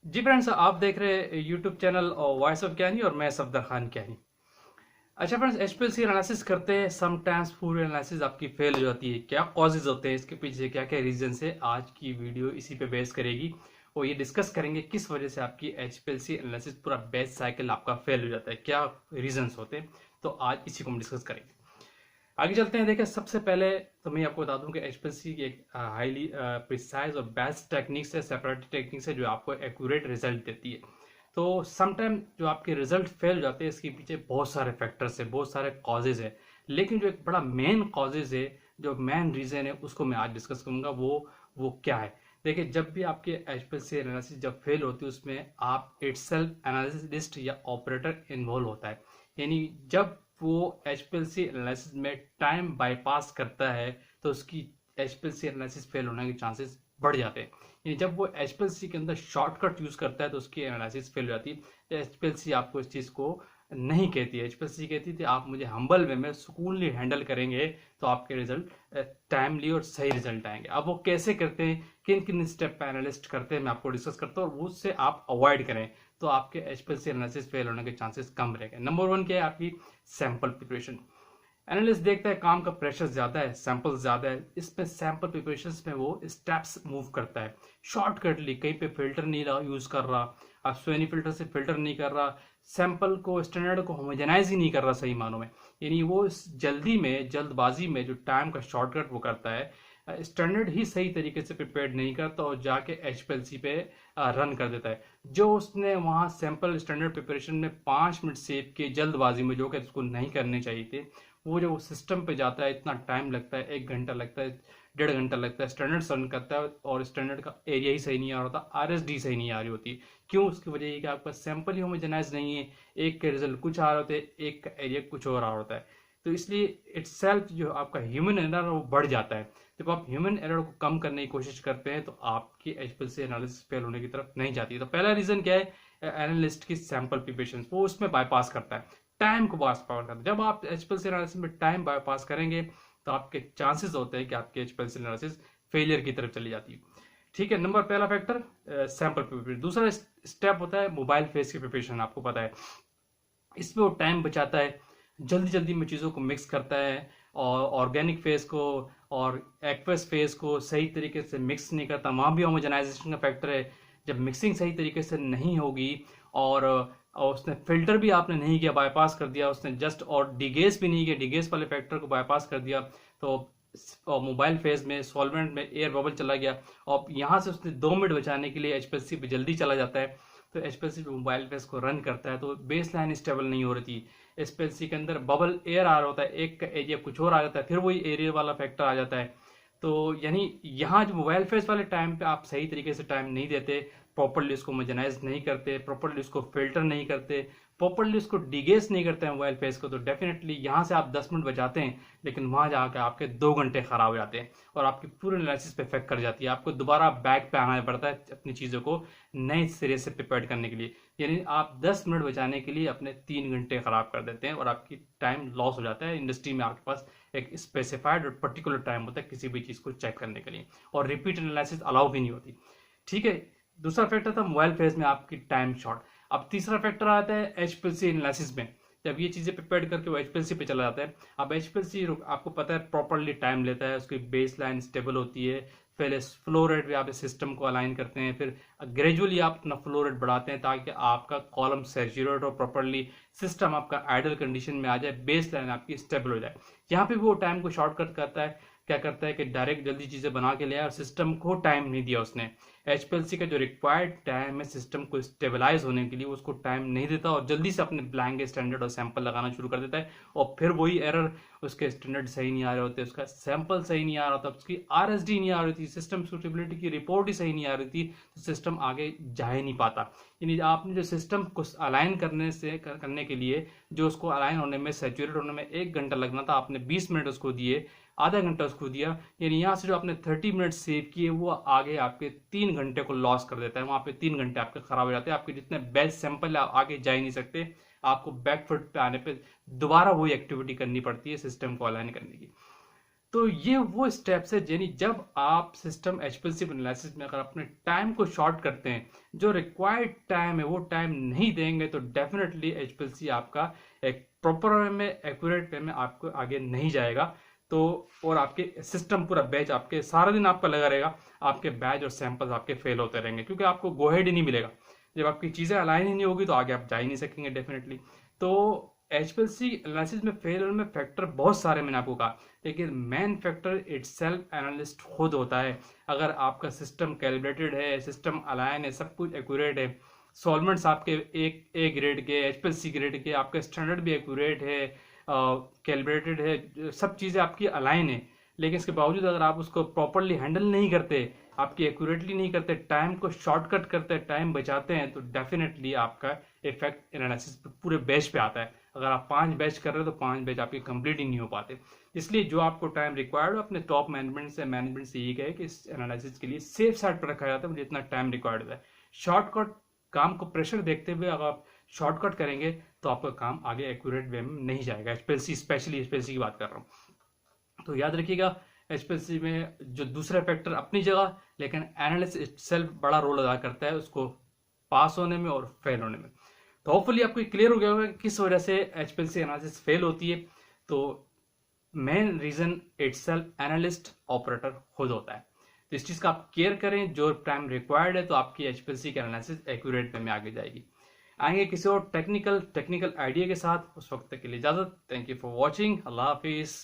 जी friends, आप देख रहे हैं यूट्यूब चैनल वॉइस ऑफ ज्ञानी और मैं सफदर खान ज्ञानी। अच्छा फ्रेंड्स, एचपीएलसी एनालिसिस करते हैं, समटाइम्स पूरी एनालिसिस आपकी फेल हो जाती है। क्या कॉजेज होते हैं इसके पीछे, क्या क्या रीजन है, आज की वीडियो इसी पे बेस करेगी और ये डिस्कस करेंगे किस वजह से आपकी एचपीएलसी एनालिसिस पूरा बेस साइकिल आपका फेल हो जाता है, क्या रीजंस होते हैं। तो आज इसी को हम डिस्कस करेंगे। आगे चलते हैं। देखिए, सबसे पहले तो मैं आपको बता दूं कि एचपीएलसी की एक हाईली प्रिसाइज और बेस्ट टेक्निक्स है, सेपरेट टेक्निक्स है जो आपको एक्यूरेट रिजल्ट देती है। तो समटाइम जो आपके रिजल्ट फेल जाते हैं, इसके पीछे बहुत सारे फैक्टर्स है, बहुत सारे कॉजेज है। लेकिन जो एक बड़ा मेन कॉजेज है, जो मेन रीजन है, उसको मैं आज डिस्कस करूंगा। वो क्या है। देखिए, जब भी आपके एचपीएलसी एनालिसिस जब फेल होती है, उसमें आप इटसेल्फ एनालिस्ट या ऑपरेटर इन्वॉल्व होता है। यानी जब वो एचपीएलसी एनालिसिस में टाइम बाईपास करता है तो उसकी एचपीएलसी एनालिसिस फेल होने के चांसेस बढ़ जाते हैं। यानी जब वो एचपीएलसी के अंदर शॉर्टकट यूज करता है तो उसकी एनालिसिस फेल हो जाती है। तो एचपीएलसी आपको इस चीज को नहीं कहती है। एचपीएलसी कहती थी आप मुझे हम्बल वे में सुकूनली हैंडल करेंगे तो आपके रिजल्ट टाइमली और सही रिजल्ट आएंगे। अब वो कैसे करते हैं, किन किन स्टेप पे एनालिस्ट करते हैं, मैं आपको डिस्कस करता हूँ और उससे आप अवॉइड करें तो आपके एचपीएलसी एनालिसिस फेल होने के चांसेस कम रहेंगे। नंबर वन क्या है, आपकी सैंपल प्रिपरेशन। एनालिस्ट देखता है काम का प्रेशर ज्यादा है, सैंपल ज्यादा है, इसमें सैंपल प्रिपरेशन में वो स्टेप्स मूव करता है शॉर्टकटली। कहीं पे फिल्टर नहीं यूज कर रहा, आप स्वेनी फिल्टर से फिल्टर नहीं कर रहा, सैंपल को स्टैंडर्ड को होमोजेनाइज ही नहीं कर रहा सही मानों में। यानी वो जल्दी में, जल्दबाजी में जो टाइम का शॉर्टकट वो करता है, स्टैंडर्ड ही सही तरीके से प्रिपेयर नहीं करता और जाके एचपीएलसी पे रन कर देता है। जो उसने वहां सैंपल स्टैंडर्ड प्रिपरेशन में 5 मिनट सेव किए जल्दबाजी में, जो कि उसको नहीं करने चाहिए थे, वो जो सिस्टम पे जाता है इतना टाइम लगता है, 1 घंटा लगता है, 1.5 घंटा लगता है, स्टैंडर्ड रन करता है और स्टैंडर्ड का एरिया ही सही नहीं आ रहा होता, आरएसडी सही नहीं आ रही होती। क्यों? उसकी वजह ये कि आपका सैंपल ही होमोजेनाइज नहीं है। एक के रिजल्ट कुछ आ रहे होते हैं, एक का एरिया कुछ और आ रहा होता है। तो इसलिए इटसेल्फ जो आपका ह्यूमन एरर वो बढ़ जाता है। जब आप ह्यूमन एरर को कम करने की कोशिश करते हैं तो आपकी एचपीएलसी एनालिसिस फेल होने की तरफ नहीं जाती। तो पहला रीजन क्या है, एनालिस्ट की सैंपल प्रिपरेशन, वो उसमें बाईपास करता है, टाइम को पास करता है। जब आप एचपीएलसी एनालिसिस में टाइम बाईपास करेंगे तो आपके चांसेस होते हैं कि आपकी एचपीएलसी एनालिसिस फेलियर की तरफ चली जाती है। ठीक है, नंबर पहला फैक्टर सैंपल प्रिपरेशन। दूसरा स्टेप होता है मोबाइल फेस की प्रिपरेशन। आपको पता है इसमें वो टाइम बचाता है, जल्दी जल्दी में चीज़ों को मिक्स करता है और ऑर्गेनिक फेस को और एक्वस फेस को सही तरीके से मिक्स नहीं करता। वहाँ भी होमोजेनाइजेशन का फैक्टर है। जब मिक्सिंग सही तरीके से नहीं होगी और उसने फिल्टर भी आपने नहीं किया, बाईपास कर दिया उसने जस्ट, और डिगेस भी नहीं किया, डिगेस वाले फैक्टर को बाईपास कर दिया, तो मोबाइल फेज में सॉल्वेंट में एयर बबल चला गया और यहाँ से उसने 2 मिनट बचाने के लिए एचपीएलसी पे जल्दी चला जाता है। तो एचपीएलसी मोबाइल फेस को रन करता है तो बेस लाइन स्टेबल नहीं हो रही थी। एचपीएलसी के अंदर बबल एयर आ रहा होता है, एक का एरिया कुछ और आ जाता है, फिर वही एरिया वाला फैक्टर आ जाता है। तो यानी यहाँ जो मोबाइल फेस वाले टाइम पे आप सही तरीके से टाइम नहीं देते, प्रॉपरली उसको होमोजेनाइज नहीं करते, प्रॉपरली उसको फिल्टर नहीं करते, प्रॉपरली उसको डिगेस नहीं करते हैं मोबाइल फेस को, तो डेफिनेटली यहाँ से आप 10 मिनट बचाते हैं लेकिन वहां जाकर आपके 2 घंटे खराब हो जाते हैं और आपकी पूरी एनालिसिस पे इफेक्ट कर जाती है। आपको दोबारा बैक पे आना पड़ता है अपनी चीजों को नए सिरे से प्रिपेयर करने के लिए। यानी आप 10 मिनट बचाने के लिए अपने 3 घंटे खराब कर देते हैं और आपकी टाइम लॉस हो जाता है। इंडस्ट्री में आपके पास एक स्पेसिफाइड और पर्टिकुलर टाइम होता है किसी भी चीज को चेक करने के लिए और रिपीट एनालिसिस अलाउ भी नहीं होती। ठीक है, दूसरा फैक्टर था मोबाइल फेज में आपकी टाइम शॉर्ट। अब तीसरा फैक्टर आता है एचपीएलसी एनालिसिस में। जब ये चीजें प्रिपेयर करके वो एचपीएलसी पे चला जाता है, अब एचपीएलसी आपको पता है प्रॉपरली टाइम लेता है, उसकी बेस लाइन स्टेबल होती है, पहले फ्लो रेट पे आप सिस्टम को अलाइन करते हैं, फिर ग्रेजुअली आप अपना फ्लो रेट बढ़ाते हैं ताकि आपका कॉलम सैचुरेट हो प्रॉपरली, सिस्टम आपका आइडल कंडीशन में आ जाए, बेस लाइन आपकी स्टेबल हो जाए। यहाँ पे भी वो टाइम को शॉर्टकट करता है। क्या करता है कि डायरेक्ट जल्दी चीजें बना के ले आया और सिस्टम को टाइम नहीं दिया उसने। एचपीएलसी का जो रिक्वायर्ड टाइम है सिस्टम को स्टेबलाइज होने के लिए, उसको टाइम नहीं देता और जल्दी से अपने ब्लैंक स्टैंडर्ड और सैंपल लगाना शुरू कर देता है और फिर वही एरर, उसके स्टैंडर्ड सही नहीं आ रहे होते, उसका सैंपल सही नहीं आ रहा था, उसकी आरएसडी नहीं आ रही थी, सिस्टम सुटेबिलिटी की रिपोर्ट ही सही नहीं आ रही थी, तो सिस्टम आगे जा ही नहीं पाता। यानी आपने जो सिस्टम को अलाइन करने के लिए, जो उसको अलाइन होने में, सेचुरेट होने में 1 घंटा लगना था, आपने 20 मिनट उसको दिए, आधा घंटा उसको दिया। यानी यहाँ से जो आपने 30 मिनट सेव किए वो आगे आपके 3 घंटे को लॉस कर देता है। वहां पे 3 घंटे आपके खराब हो जाते हैं, आपके जितने बेस्ट सैंपल आगे जा ही नहीं सकते। आपको बैकफुट पे आने पे दोबारा वही एक्टिविटी करनी पड़ती है सिस्टम को अलाइन करने की। तो ये वो स्टेप्स है यानी जब आप सिस्टम एचपीएलसी एनालिसिस में अगर अपने टाइम को शॉर्ट करते हैं, जो रिक्वायर्ड टाइम है वो टाइम नहीं देंगे, तो डेफिनेटली एचपीएलसी आपका एक प्रॉपर वे में, एक्यूरेट वे में आपको आगे नहीं जाएगा। तो और आपके सिस्टम पूरा बैच आपके सारा दिन आपका लगा रहेगा, आपके बैच और सैंपल्स आपके फेल होते रहेंगे, क्योंकि आपको गो हेड ही नहीं मिलेगा। जब आपकी चीज़ें अलाइन ही नहीं होगी तो आगे आप जा ही नहीं सकेंगे डेफिनेटली। तो एचपीएलसी एनालिसिस में फेल होने में फैक्टर बहुत सारे मैंने आपको कहा, लेकिन मेन फैक्टर इटसेल्फ एनालिस्ट खुद होता है। अगर आपका सिस्टम कैलिब्रेटेड है, सिस्टम अलाइन है, सब कुछ एक्यूरेट है, सॉल्वेंट्स आपके एक ए ग्रेड के, एचपीएलसी ग्रेड के, आपका स्टैंडर्ड भी एक्यूरेट है, कैलिब्रेटेड है, सब चीज़ें आपकी अलाइन है, लेकिन इसके बावजूद अगर आप उसको प्रॉपरली हैंडल नहीं करते, आपकी एक्यूरेटली नहीं करते, टाइम को शॉर्टकट करते, टाइम बचाते हैं, तो डेफिनेटली आपका इफेक्ट एनालिसिस पूरे बैच पे आता है। अगर आप 5 बैच कर रहे हो तो 5 बैच आपके कंप्लीट ही नहीं हो पाते। इसलिए जो आपको टाइम रिक्वायर्ड हो, अपने टॉप मैनेजमेंट से यही कहे कि इस एनालिसिस के लिए सेफ साइड पर रखा जाता है, मुझे इतना टाइम रिक्वायर्ड है। शॉर्टकट काम को प्रेशर देखते हुए अगर आप शॉर्टकट करेंगे तो आपका काम आगे एक्यूरेट वे में नहीं जाएगा। एचपीएलसी स्पेशली एचपीएलसी की बात कर रहा हूँ। तो याद रखिएगा, एचपीएलसी में जो दूसरा फैक्टर अपनी जगह, लेकिन एनालिसिस इटसेल्फ बड़ा रोल अदा करता है उसको पास होने में और फेल होने में। तो होपफुली आपको क्लियर हो गया होगा कि किस वजह से एचपीएलसी एनालिसिस फेल होती है। तो main reason itself analyst operator खुद होता है। तो इस चीज का आप केयर करें, जो टाइम रिक्वायर्ड है, तो आपकी एचपीएलसी की एनालिसिस एक्यूरेट में आगे जाएगी। आएंगे किसी और टेक्निकल आइडिया के साथ, उस वक्त तक के लिए इजाजत। Thank you for watching. Allah Hafiz.